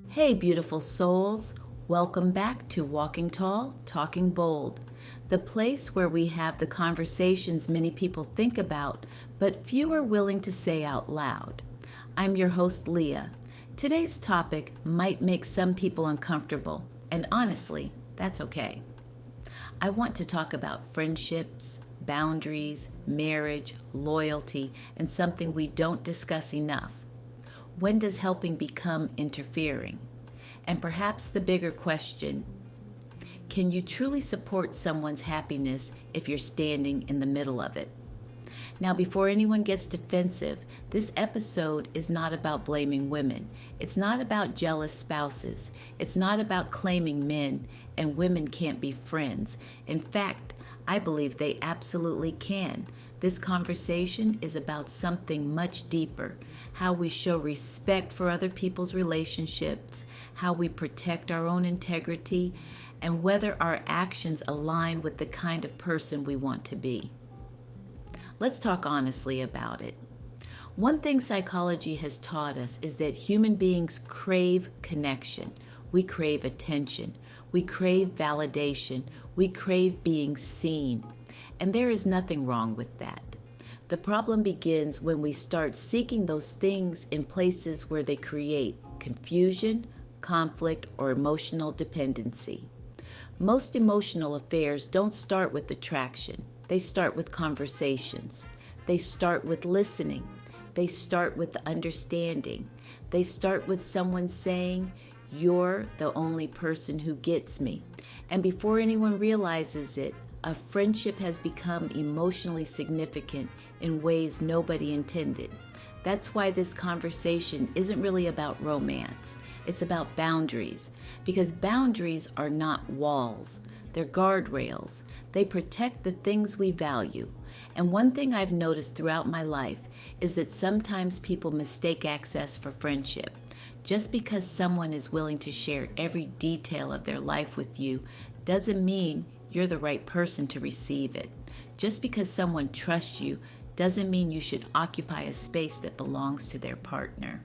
Hey, beautiful souls. Welcome back to Walking Tall, Talking Bold, the place where we have the conversations many people think about, but few are willing to say out loud. I'm your host, Leah. Today's topic might make some people uncomfortable, and honestly, that's okay. I want to talk about friendships, boundaries, marriage, loyalty, and something we don't discuss enough. When does helping become interfering? And perhaps the bigger question, can you truly support someone's happiness if you're standing in the middle of it? Now, before anyone gets defensive, this episode is not about blaming women. It's not about jealous spouses. It's not about claiming men and women can't be friends. In fact, I believe they absolutely can. This conversation is about something much deeper, how we show respect for other people's relationships, how we protect our own integrity, and whether our actions align with the kind of person we want to be. Let's talk honestly about it. One thing psychology has taught us is that human beings crave connection. We crave attention. We crave validation. We crave being seen. And there is nothing wrong with that. The problem begins when we start seeking those things in places where they create confusion, conflict, or emotional dependency. Most emotional affairs don't start with attraction. They start with conversations. They start with listening. They start with understanding. They start with someone saying, "You're the only person who gets me." And before anyone realizes it, a friendship has become emotionally significant in ways nobody intended. That's why this conversation isn't really about romance. It's about boundaries, because boundaries are not walls. They're guardrails. They protect the things we value. And one thing I've noticed throughout my life is that sometimes people mistake access for friendship. Just because someone is willing to share every detail of their life with you doesn't mean you're the right person to receive it. Just because someone trusts you doesn't mean you should occupy a space that belongs to their partner.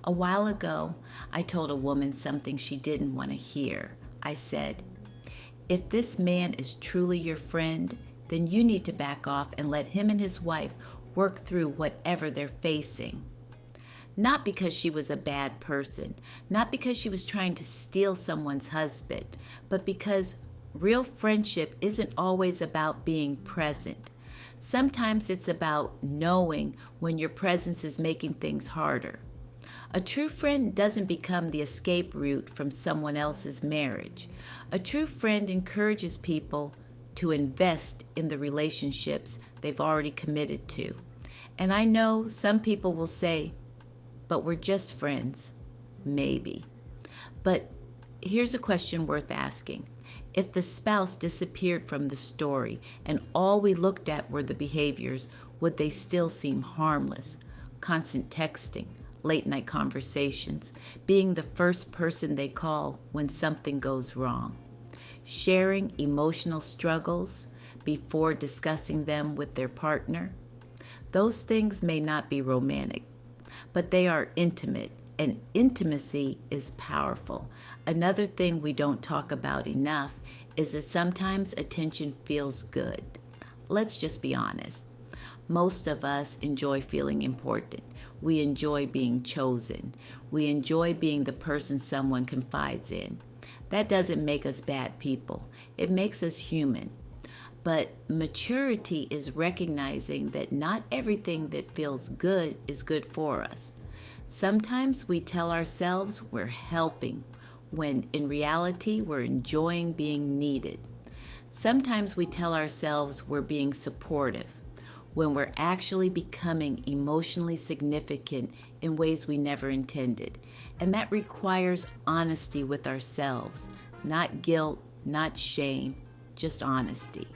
A while ago, I told a woman something she didn't want to hear. I said, "If this man is truly your friend, then you need to back off and let him and his wife work through whatever they're facing." Not because she was a bad person, not because she was trying to steal someone's husband, but because real friendship isn't always about being present. Sometimes it's about knowing when your presence is making things harder. A true friend doesn't become the escape route from someone else's marriage. A true friend encourages people to invest in the relationships they've already committed to. And I know some people will say, "But we're just friends." Maybe. But here's a question worth asking. If the spouse disappeared from the story and all we looked at were the behaviors, would they still seem harmless? Constant texting, late night conversations, being the first person they call when something goes wrong, sharing emotional struggles before discussing them with their partner. Those things may not be romantic, but they are intimate, and intimacy is powerful. Another thing we don't talk about enough is that sometimes attention feels good. Let's just be honest. Most of us enjoy feeling important. We enjoy being chosen. We enjoy being the person someone confides in. That doesn't make us bad people. It makes us human. But maturity is recognizing that not everything that feels good is good for us. Sometimes we tell ourselves we're helping, when in reality we're enjoying being needed. Sometimes we tell ourselves we're being supportive, when we're actually becoming emotionally significant in ways we never intended. And that requires honesty with ourselves, not guilt, not shame, just honesty.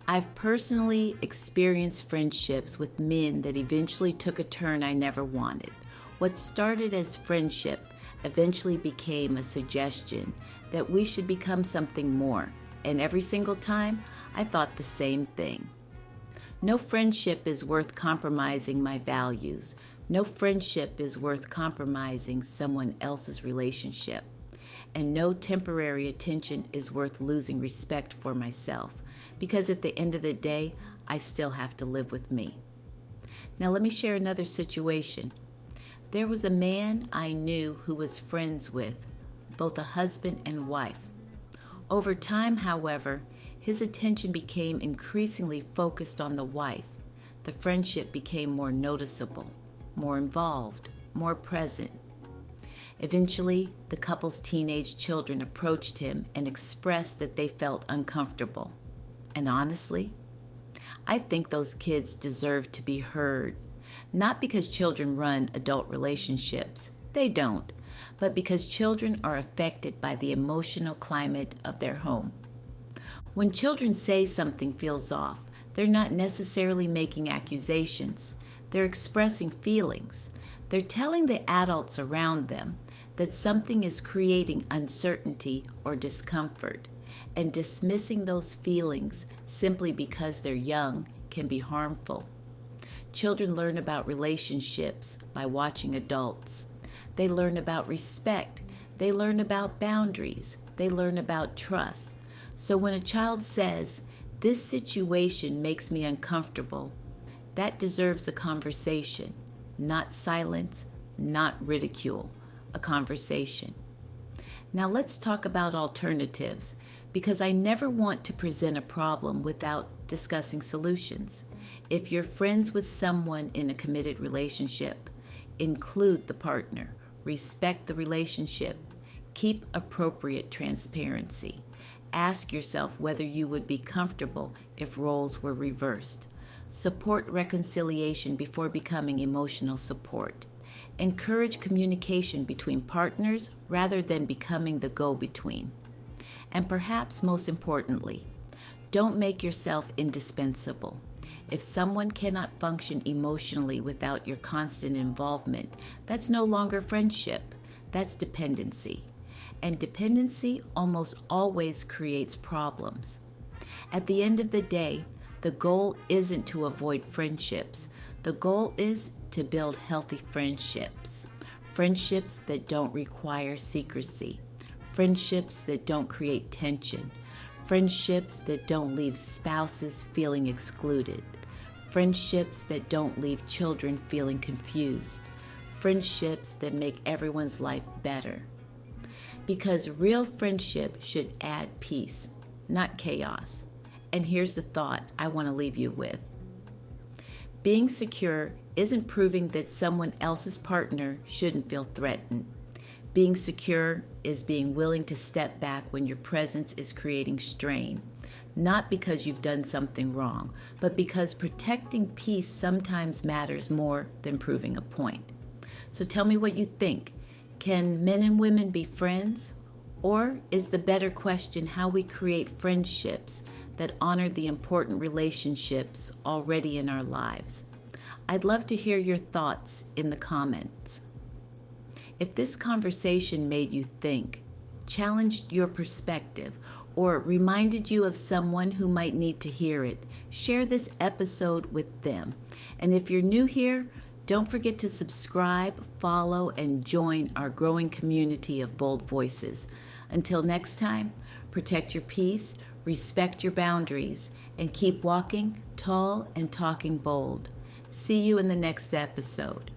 I've personally experienced friendships with men that eventually took a turn I never wanted. What started as friendship eventually became a suggestion that we should become something more. And every single time, I thought the same thing. No friendship is worth compromising my values. No friendship is worth compromising someone else's relationship, and no temporary attention is worth losing respect for myself, because at the end of the day, I still have to live with me. Now let me share another situation. There was a man I knew who was friends with both a husband and wife. Over time, however, his attention became increasingly focused on the wife. The friendship became more noticeable, more involved, more present. Eventually, the couple's teenage children approached him and expressed that they felt uncomfortable. And honestly, I think those kids deserve to be heard. Not because children run adult relationships, they don't, but because children are affected by the emotional climate of their home. When children say something feels off, they're not necessarily making accusations. They're expressing feelings. They're telling the adults around them that something is creating uncertainty or discomfort, and dismissing those feelings simply because they're young can be harmful. Children learn about relationships by watching adults. They learn about respect. They learn about boundaries. They learn about trust. So when a child says, "This situation makes me uncomfortable," that deserves a conversation, not silence, not ridicule, a conversation. Now let's talk about alternatives, because I never want to present a problem without discussing solutions. If you're friends with someone in a committed relationship, include the partner, respect the relationship, keep appropriate transparency. Ask yourself whether you would be comfortable if roles were reversed. Support reconciliation before becoming emotional support. Encourage communication between partners rather than becoming the go-between. And perhaps most importantly, don't make yourself indispensable. If someone cannot function emotionally without your constant involvement, that's no longer friendship, that's dependency. And dependency almost always creates problems. At the end of the day, the goal isn't to avoid friendships. The goal is to build healthy friendships. Friendships that don't require secrecy. Friendships that don't create tension. Friendships that don't leave spouses feeling excluded. Friendships that don't leave children feeling confused. Friendships that make everyone's life better. Because real friendship should add peace, not chaos. And here's the thought I want to leave you with. Being secure isn't proving that someone else's partner shouldn't feel threatened. Being secure is being willing to step back when your presence is creating strain, not because you've done something wrong, but because protecting peace sometimes matters more than proving a point. So tell me what you think. Can men and women be friends? Or is the better question how we create friendships that honor the important relationships already in our lives? I'd love to hear your thoughts in the comments. If this conversation made you think, challenged your perspective, or reminded you of someone who might need to hear it, share this episode with them. And if you're new here, don't forget to subscribe, follow, and join our growing community of bold voices. Until next time, protect your peace, respect your boundaries, and keep walking tall and talking bold. See you in the next episode.